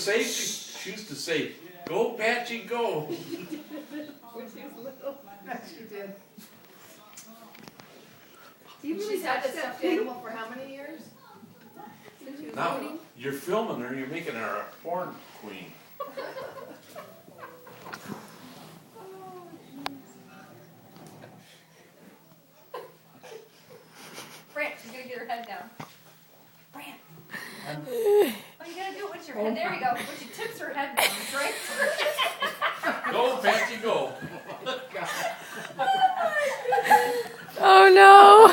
say, she used to say, "Go Patchy, go." When she was little. She did. Do you really She's had have this that stuffed animal for how many years? since you was Now waiting? you're filming her. You're making her a porn queen. Brant, she's gonna get her head down. Brant. Oh, you gotta do it with your head. There you go. When she tips her head down, it's right. Go Patchy, go. Oh no!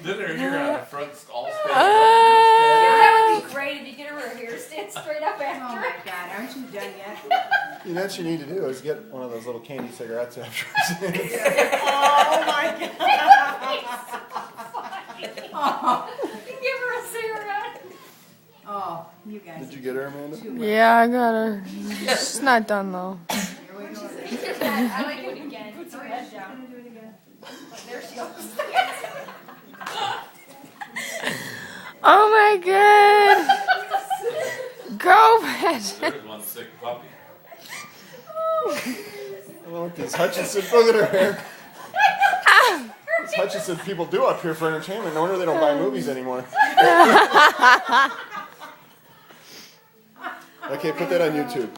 Then her hair on the front all standing up. That would be great if you get her hair stand straight up Oh after. my God, aren't you done yet? You know what you need to do is get one of those little candy cigarettes after. Oh my God. Give her a cigarette. Oh, you guys. Did you get her, Amanda? Too much. Yeah, I got her. She's not done though. Here we go. I like it again. Put her head down. Do it again. There she goes. Oh my god! Go, Patrick! There's one sick puppy. Look, these Hutchinson, look at her hair. These Hutchinson people do up here for entertainment. No wonder they don't buy movies anymore. Okay, put that on YouTube.